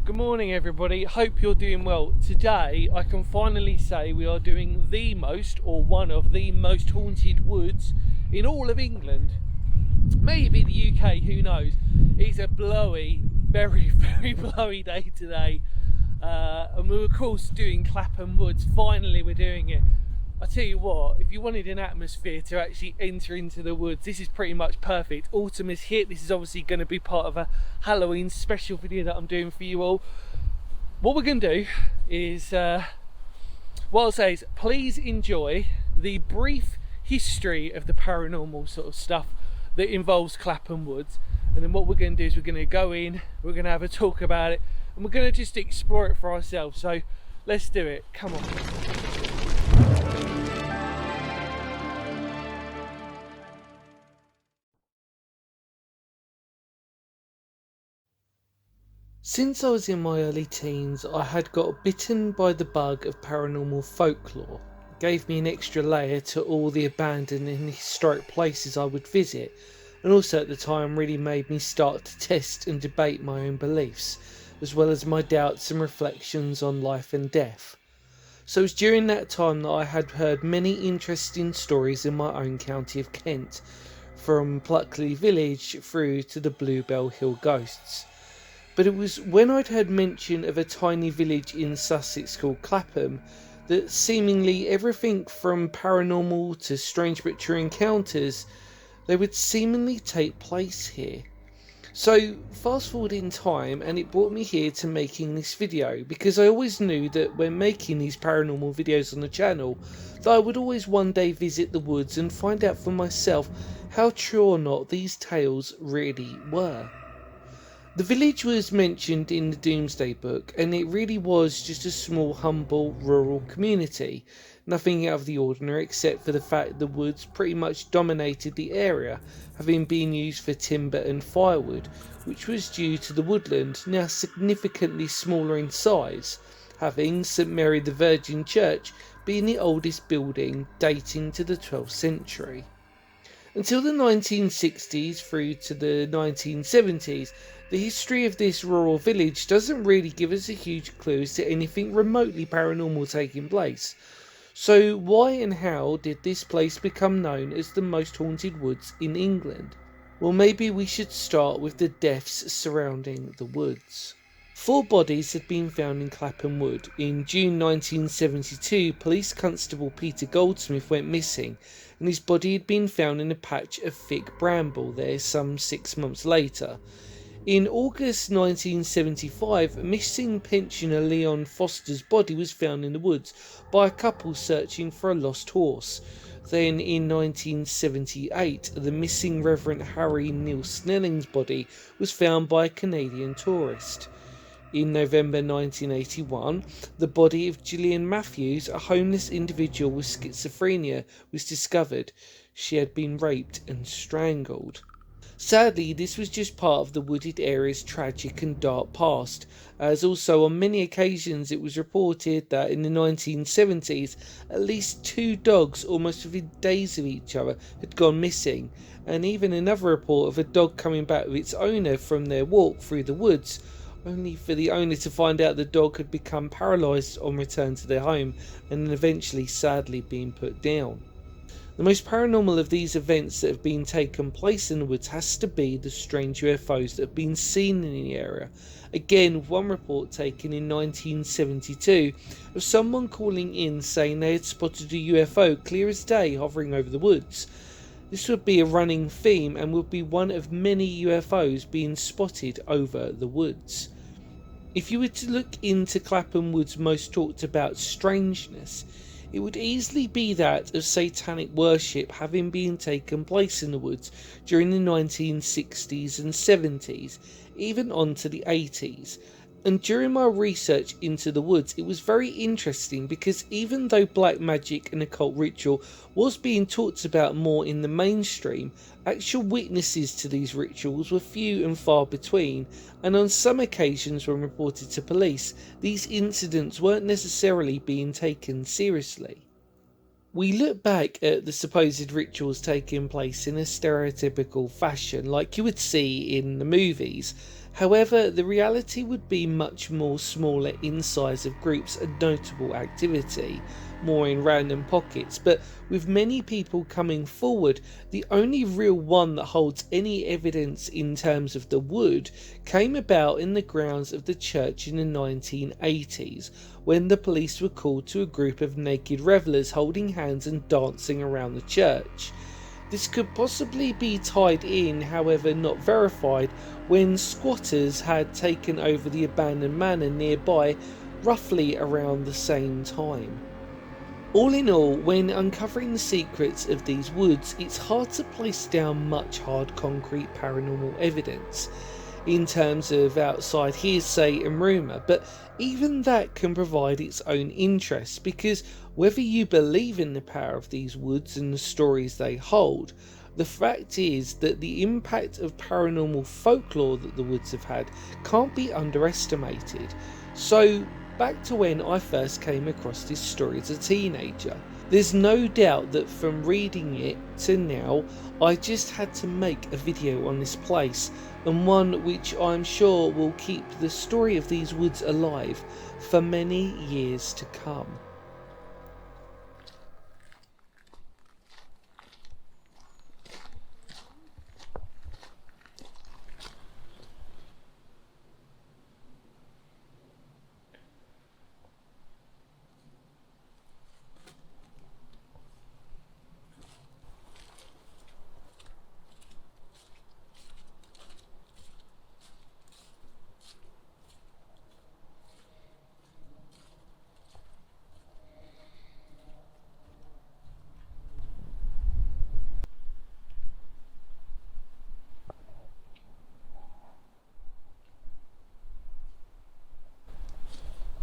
Good morning everybody, hope you're doing well. Today I can finally say we are doing the most, or one of the most haunted woods in all of England. Maybe the UK, who knows. It's a blowy, very blowy day today. And we're of course doing Clapham Woods. Finally we're doing it. I tell you what, if you wanted an atmosphere to actually enter into the woods, this is pretty much perfect. Autumn is here. This is obviously going to be part of a Halloween special video that I'm doing for you all. What we're going to do is, what I'll say is, please enjoy the brief history of the paranormal sort of stuff that involves Clapham Woods. And then what we're going to do is we're going to go in, we're going to have a talk about it, and we're going to just explore it for ourselves. So let's do it. Come on. Since I was in my early teens, I had got bitten by the bug of paranormal folklore. It gave me an extra layer to all the abandoned and historic places I would visit, and also at the time really made me start to test and debate my own beliefs, as well as my doubts and reflections on life and death. So it was during that time that I had heard many interesting stories in my own county of Kent, from Pluckley Village through to the Bluebell Hill ghosts. But it was when I'd heard mention of a tiny village in Sussex called Clapham that seemingly everything from paranormal to strange but true encounters, they would seemingly take place here. So fast forward in time, and it brought me here to making this video, because I always knew that when making these paranormal videos on the channel that I would always one day visit the woods and find out for myself how true or not these tales really were. The village was mentioned in the Domesday Book, and it really was just a small, humble, rural community. Nothing out of the ordinary except for the fact the woods pretty much dominated the area, having been used for timber and firewood, which was due to the woodland, now significantly smaller in size, having St Mary the Virgin Church being the oldest building, dating to the 12th century. Until the 1960s through to the 1970s, the history of this rural village doesn't really give us a huge clue as to anything remotely paranormal taking place. So why and how did this place become known as the most haunted woods in England? Well, maybe we should start with the deaths surrounding the woods. 4 bodies had been found in Clapham Wood. In June 1972, Police Constable Peter Goldsmith went missing, and his body had been found in a patch of thick bramble there some 6 months later. In August 1975, missing pensioner Leon Foster's body was found in the woods by a couple searching for a lost horse. Then in 1978, the missing Reverend Harry Neil Snelling's body was found by a Canadian tourist. In November 1981, the body of Gillian Matthews, a homeless individual with schizophrenia, was discovered. She had been raped and strangled. Sadly, this was just part of the wooded area's tragic and dark past, as also on many occasions it was reported that in the 1970s at least 2 dogs almost within days of each other had gone missing, and even another report of a dog coming back with its owner from their walk through the woods, only for the owner to find out the dog had become paralysed on return to their home and then eventually sadly being put down. The most paranormal of these events that have been taken place in the woods has to be the strange UFOs that have been seen in the area. Again, one report taken in 1972 of someone calling in saying they had spotted a UFO clear as day hovering over the woods. This would be a running theme and would be one of many UFOs being spotted over the woods. If you were to look into Clapham Wood's most talked about strangeness, it would easily be that of satanic worship having been taken place in the woods during the 1960s and 70s, even on to the 80s. And during my research into the woods, it was very interesting because even though black magic and occult ritual was being talked about more in the mainstream, actual witnesses to these rituals were few and far between, and on some occasions when reported to police, these incidents weren't necessarily being taken seriously. We look back at the supposed rituals taking place in a stereotypical fashion like you would see in the movies. However, the reality would be much more smaller in size of groups and notable activity, more in random pockets, but with many people coming forward, the only real one that holds any evidence in terms of the wood came about in the grounds of the church in the 1980s, when the police were called to a group of naked revellers holding hands and dancing around the church. This could possibly be tied in, however not verified, when squatters had taken over the abandoned manor nearby roughly around the same time. All in all, when uncovering the secrets of these woods, it's hard to place down much hard concrete paranormal evidence in terms of outside hearsay and rumour, but even that can provide its own interest, because whether you believe in the power of these woods and the stories they hold, the fact is that the impact of paranormal folklore that the woods have had can't be underestimated. So back to when I first came across this story as a teenager. There's no doubt that from reading it to now, I just had to make a video on this place, and one which I'm sure will keep the story of these woods alive for many years to come.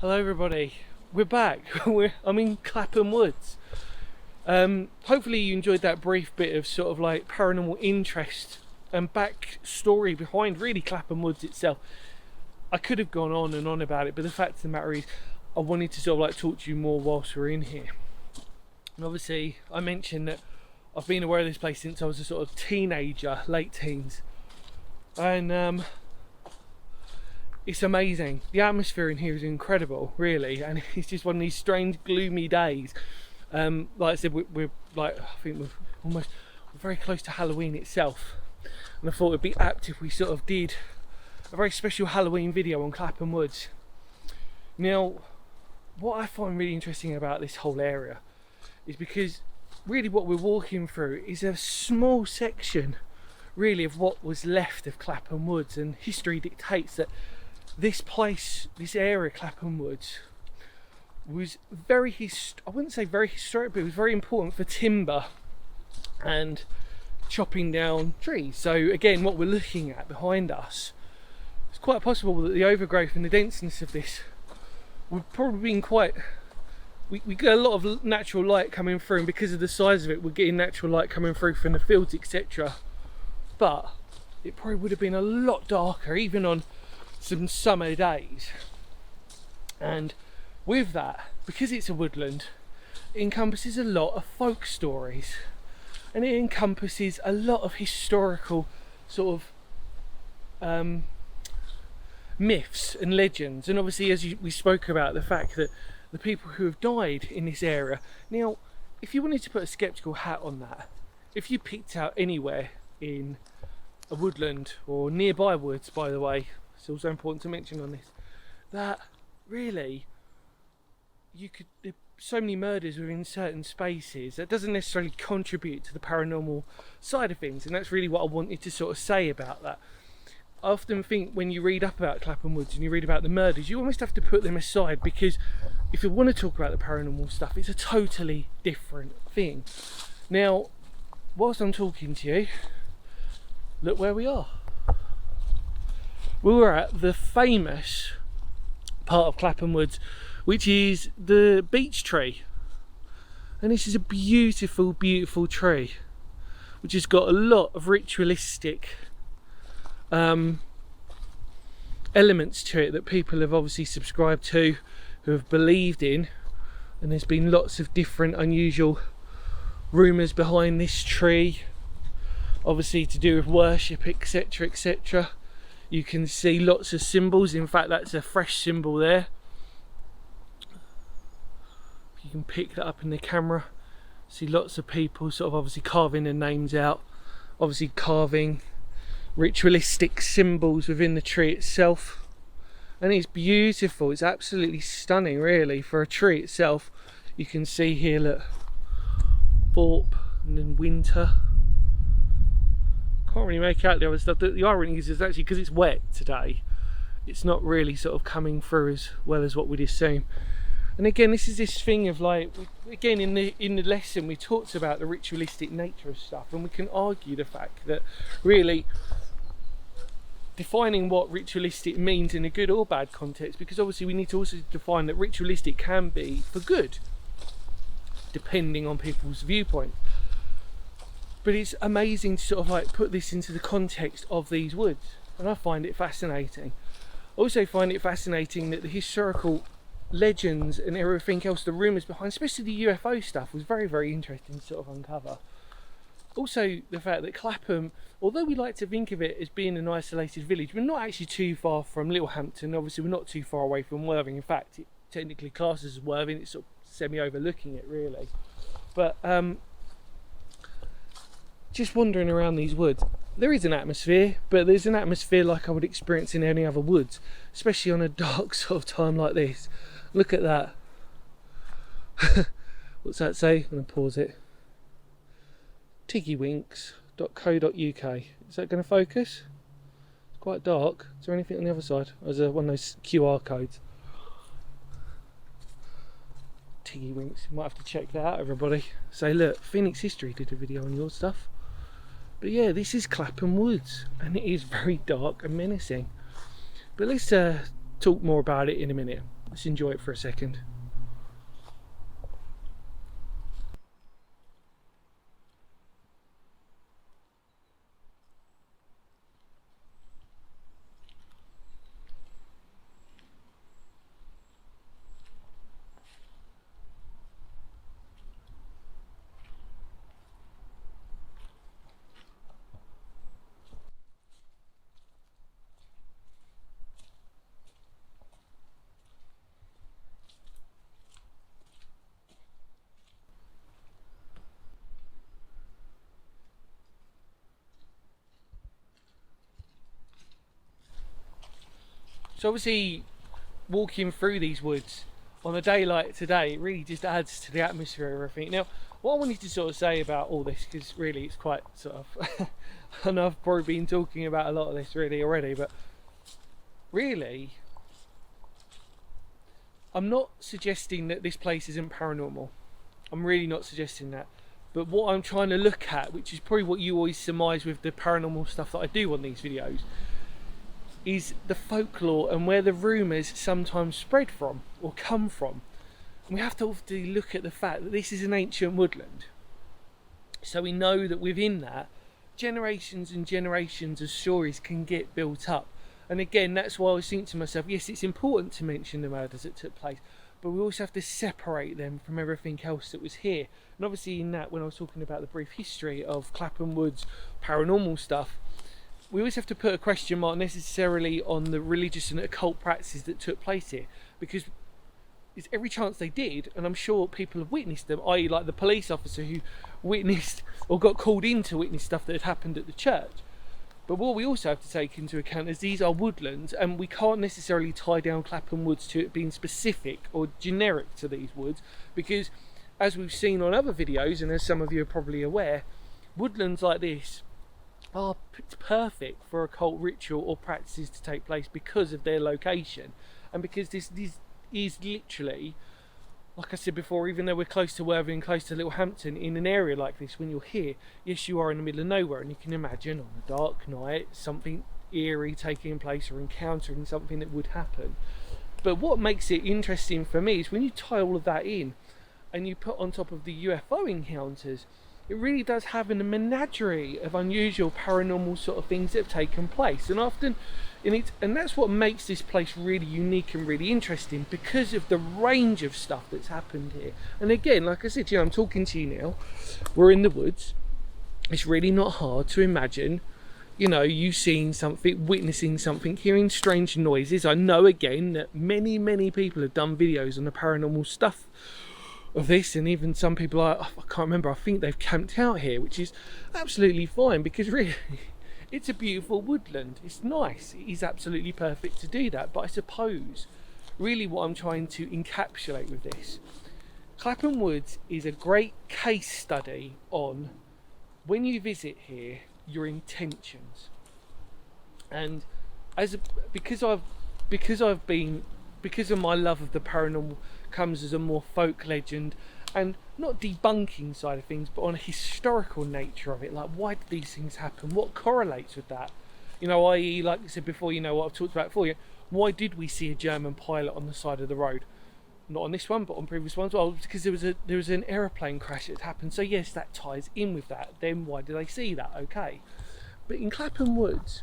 Hello everybody, we're back. I'm in Clapham Woods. Hopefully you enjoyed that brief bit of sort of like paranormal interest and back story behind really Clapham Woods itself. I could have gone on and on about it, but the fact of the matter is I wanted to sort of like talk to you more whilst we're in here. And obviously I mentioned that I've been aware of this place since I was a sort of teenager, late teens, and it's amazing. The atmosphere in here is incredible, really, and it's just one of these strange, gloomy days. Like I said, we're like, I think we're very close to Halloween itself, and I thought it'd be apt if we sort of did a very special Halloween video on Clapham Woods. Now, what I find really interesting about this whole area is because really what we're walking through is a small section, really, of what was left of Clapham Woods, and history dictates that this place, this area, Clapham Woods, was I wouldn't say very historic, but it was very important for timber and chopping down trees. So again, what we're looking at behind us, it's quite possible that the overgrowth and the denseness of this would probably been quite, we get a lot of natural light coming through, and because of the size of it, we're getting natural light coming through from the fields, etc. But it probably would have been a lot darker, even on some summer days. And with that, because it's a woodland, it encompasses a lot of folk stories, and it encompasses a lot of historical sort of myths and legends. And obviously, as we spoke about, the fact that the people who have died in this area. Now, if you wanted to put a skeptical hat on that, if you picked out anywhere in a woodland or nearby woods, by the way, it's also important to mention on this, that really there's so many murders within certain spaces that doesn't necessarily contribute to the paranormal side of things, and that's really what I wanted to sort of say about that. I often think when you read up about Clapham Woods and you read about the murders, you almost have to put them aside, because if you want to talk about the paranormal stuff, it's a totally different thing. Now, whilst I'm talking to you, look where we are. We were at the famous part of Clapham Woods, which is the beech tree. And this is a beautiful, beautiful tree, which has got a lot of ritualistic elements to it that people have obviously subscribed to, who have believed in. And there's been lots of different unusual rumours behind this tree, obviously to do with worship, etc, etc. You can see lots of symbols. In fact, that's a fresh symbol there. You can pick that up in the camera. See lots of people sort of obviously carving their names out, obviously carving ritualistic symbols within the tree itself, and it's beautiful. It's absolutely stunning, really, for a tree itself. You can see here, look, Thorpe and then winter. Can't really make out the other stuff. The irony is actually because it's wet today, it's not really sort of coming through as well as what we'd assume. And again, this is this thing of like, again, in the lesson we talked about the ritualistic nature of stuff, and we can argue the fact that really defining what ritualistic means in a good or bad context, because obviously we need to also define that ritualistic can be for good, depending on people's viewpoint. But it's amazing to sort of like put this into the context of these woods, and I find it fascinating. I also find it fascinating that the historical legends and everything else, the rumours behind, especially the UFO stuff, was very, very interesting to sort of uncover. Also, the fact that Clapham, although we like to think of it as being an isolated village, we're not actually too far from Littlehampton. Obviously, we're not too far away from Worthing. In fact, it technically classes as Worthing. It's sort of semi-overlooking it, really. But just wandering around these woods, there is an atmosphere, but there's an atmosphere like I would experience in any other woods, especially on a dark sort of time like this. Look at that. What's that say? I'm going to pause it. tiggywinks.co.uk. Is that going to focus? It's quite dark. Is there anything on the other side? Or is there one of those QR codes? Tiggywinks. Might have to check that out, everybody. Say, look, Phoenix History did a video on your stuff. But yeah, this is Clapham Woods, and it is very dark and menacing. But let's talk more about it in a minute. Let's enjoy it for a second. So obviously, walking through these woods on a day like today, it really just adds to the atmosphere of everything. Now, what I wanted to sort of say about all this, because really it's quite sort of, I know I've probably been talking about a lot of this really already, but really, I'm not suggesting that this place isn't paranormal. I'm really not suggesting that. But what I'm trying to look at, which is probably what you always surmise with the paranormal stuff that I do on these videos, is the folklore and where the rumours sometimes spread from or come from. And we have to obviously look at the fact that this is an ancient woodland. So we know that within that, generations and generations of stories can get built up. And again, that's why I was thinking to myself, yes, it's important to mention the murders that took place, but we also have to separate them from everything else that was here. And obviously in that, when I was talking about the brief history of Clapham Woods paranormal stuff, we always have to put a question mark necessarily on the religious and occult practices that took place here, because it's every chance they did, and I'm sure people have witnessed them, i.e. like the police officer who witnessed or got called in to witness stuff that had happened at the church. But what we also have to take into account is these are woodlands, and we can't necessarily tie down Clapham Woods to it being specific or generic to these woods, because as we've seen on other videos, and as some of you are probably aware, woodlands like this are perfect for occult ritual or practices to take place because of their location, and because this is literally, like I said before, even though we're close to Worthing, close to Littlehampton, in an area like this, when you're here, yes, you are in the middle of nowhere, and you can imagine on a dark night something eerie taking place or encountering something that would happen. But what makes it interesting for me is when you tie all of that in and you put on top of the UFO encounters, it really does have a menagerie of unusual paranormal sort of things that have taken place, and often and that's what makes this place really unique and really interesting, because of the range of stuff that's happened here. And again, like I said, you know, I'm talking to you now, we're in the woods. It's really not hard to imagine you know, you seeing something, witnessing something, hearing strange noises. I know again that many people have done videos on the paranormal stuff of this, and even some people I can't remember, I think they've camped out here, which is absolutely fine, because really it's a beautiful woodland. It's nice. It is absolutely perfect to do that. But I suppose really what I'm trying to encapsulate with this, Clapham Woods is a great case study on, when you visit here, your intentions. And because of my love of the paranormal comes as a more folk legend, and not debunking side of things, but on a historical nature of it. Like, why did these things happen? What correlates with that? You know, i.e., like I said before, you know what I've talked about before, why did we see a German pilot on the side of the road? Not on this one, but on previous ones. Well, because there was an aeroplane crash that happened. So yes, that ties in with that. Then why did they see that? Okay. But in Clapham Woods,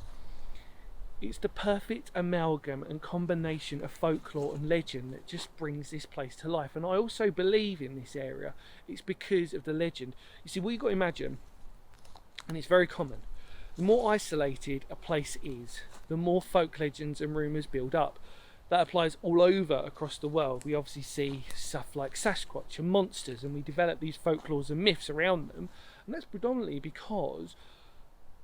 it's the perfect amalgam and combination of folklore and legend that just brings this place to life. And I also believe in this area, it's because of the legend. You see, what you've got to imagine, and it's very common, the more isolated a place is, the more folk legends and rumours build up. That applies all over across the world. We obviously see stuff like Sasquatch and monsters, and we develop these folklores and myths around them. And that's predominantly because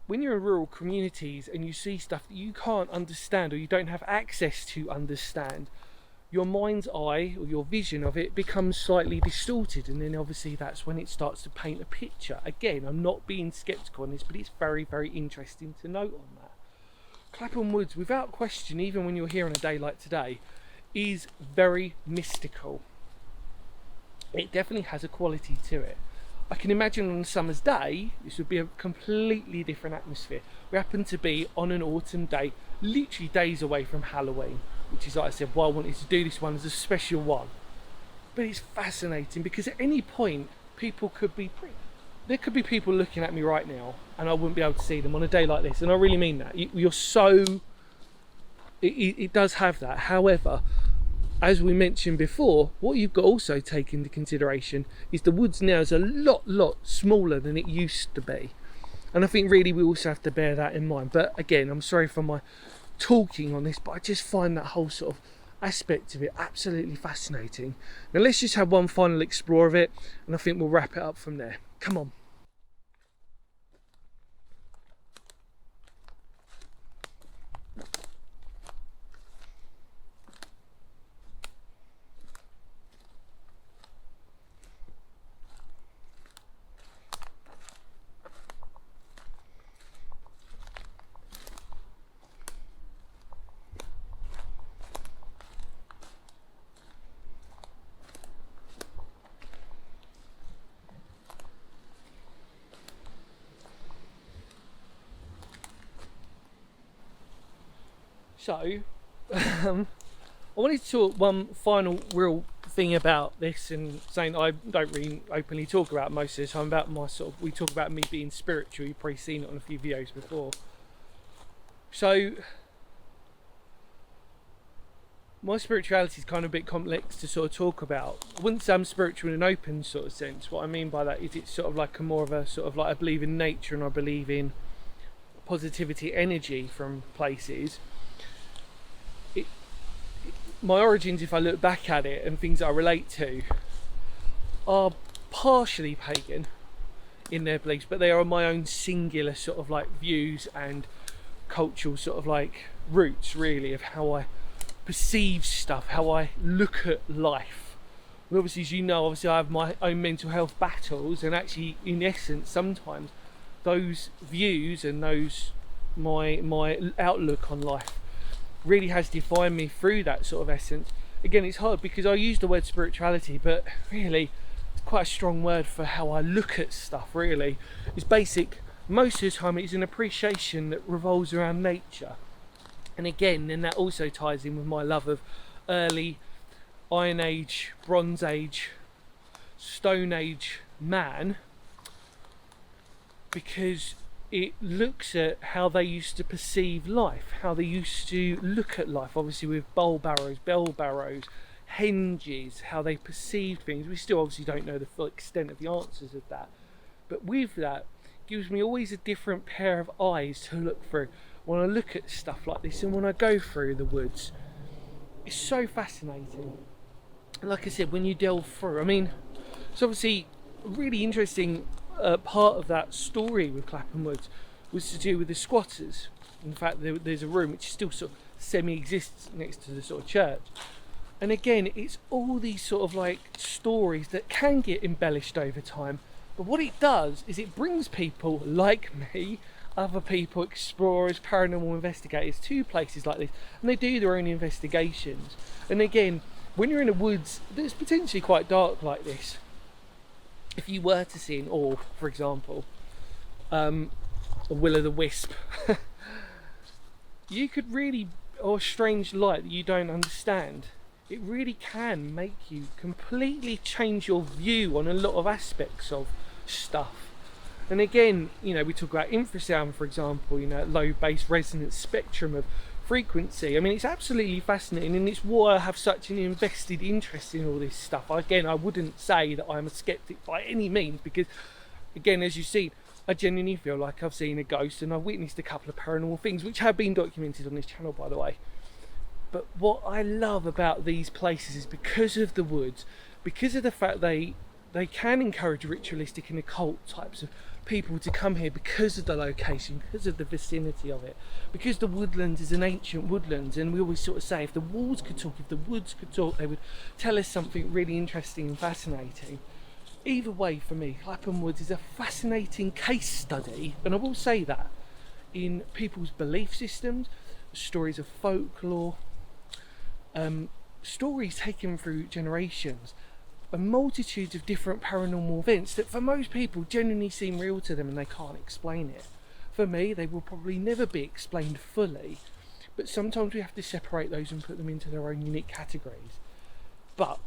when you're in rural communities and you see stuff that you can't understand, or you don't have access to understand, your mind's eye or your vision of it becomes slightly distorted, and then obviously that's when it starts to paint a picture. Again, I'm not being skeptical on this, but it's very interesting to note on that. Clapham Woods, without question, even when you're here on a day like today, is very mystical. It definitely has a quality to it. I can imagine on a summer's day, this would be a completely different atmosphere. We happen to be on an autumn day, literally days away from Halloween, which is, like I said, why I wanted to do this one as a special one. But it's fascinating because at any point, there could be people looking at me right now, and I wouldn't be able to see them on a day like this. And I really mean that. It does have that. However, as we mentioned before, what you've got to also take into consideration is the woods now is a lot smaller than it used to be. And I think really we also have to bear that in mind. But again, I'm sorry for my talking on this, but I just find that whole sort of aspect of it absolutely fascinating. Now let's just have one final explore of it, and I think we'll wrap it up from there. Come on. So, I wanted to talk one final real thing about this, and saying I don't really openly talk about most of the time about my sort of, we talk about me being spiritual, you've probably seen it on a few videos before. So, my spirituality is kind of a bit complex to sort of talk about. I wouldn't say I'm spiritual in an open sort of sense. What I mean by that is it's sort of like a more of a sort of like, I believe in nature and I believe in positivity, energy from places. My origins, if I look back at it, and things that I relate to, are partially pagan in their beliefs, but they are my own singular sort of like views and cultural sort of like roots, really, of how I perceive stuff, how I look at life. And obviously, as you know, obviously I have my own mental health battles, and actually in essence sometimes those views and those my outlook on life really has defined me through that sort of essence. Again, it's hard because I use the word spirituality, but really it's quite a strong word for how I look at stuff. Really, it's basic. Most of the time it's an appreciation that revolves around nature, and again then that also ties in with my love of early Iron Age, Bronze Age, Stone Age man, because it looks at how they used to perceive life, how they used to look at life, obviously with bell barrows, henges, how they perceived things. We still obviously don't know the full extent of the answers of that, but with that gives me always a different pair of eyes to look through when I look at stuff like this and when I go through the woods. It's so fascinating. And like I said, when you delve through, I mean, it's obviously a really interesting part of that story with Clapham Woods was to do with the squatters. In fact, there's a room which still sort of semi-exists next to the sort of church. And again, it's all these sort of like stories that can get embellished over time. But what it does is it brings people like me, other people, explorers, paranormal investigators, to places like this, and they do their own investigations. And again, when you're in the woods that's potentially quite dark like this, if you were to see an orb, for example, a will-o'-the-wisp, you could really, or a strange light that you don't understand, it really can make you completely change your view on a lot of aspects of stuff. And again, you know, we talk about infrasound, for example, you know, low bass resonance spectrum of frequency. I mean, it's absolutely fascinating, and it's why I have such an invested interest in all this stuff. Again, I wouldn't say that I'm a skeptic by any means, because again, as you've seen, I genuinely feel like I've seen a ghost, and I've witnessed a couple of paranormal things which have been documented on this channel, by the way. But what I love about these places is because of the woods, because of the fact they can encourage ritualistic and occult types of people to come here, because of the location, because of the vicinity of it, because the woodlands is an ancient woodlands, and we always sort of say if the walls could talk, if the woods could talk, they would tell us something really interesting and fascinating. Either way, for me, Clapham Woods is a fascinating case study, and I will say that, in people's belief systems, stories of folklore, stories taken through generations, a multitude of different paranormal events that for most people genuinely seem real to them and they can't explain it. For me, they will probably never be explained fully, but sometimes we have to separate those and put them into their own unique categories. But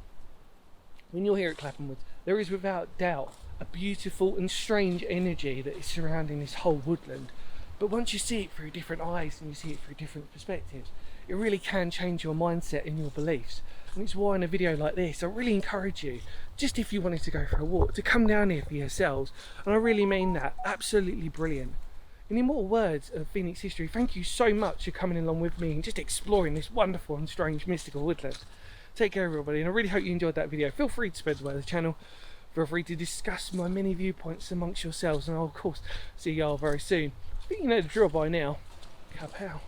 when you're here at Clapham Woods, there is without doubt a beautiful and strange energy that is surrounding this whole woodland. But once you see it through different eyes and you see it through different perspectives, it really can change your mindset and your beliefs. And it's why in a video like this, I really encourage you, just if you wanted to go for a walk, to come down here for yourselves. And I really mean that. Absolutely brilliant. In immortal words of Phoenix history, thank you so much for coming along with me and just exploring this wonderful and strange mystical woodland. Take care, everybody, and I really hope you enjoyed that video. Feel free to spread the word of the channel. Feel free to discuss my many viewpoints amongst yourselves, and I'll of course see y'all very soon. I think you know the drill by now. Kapow.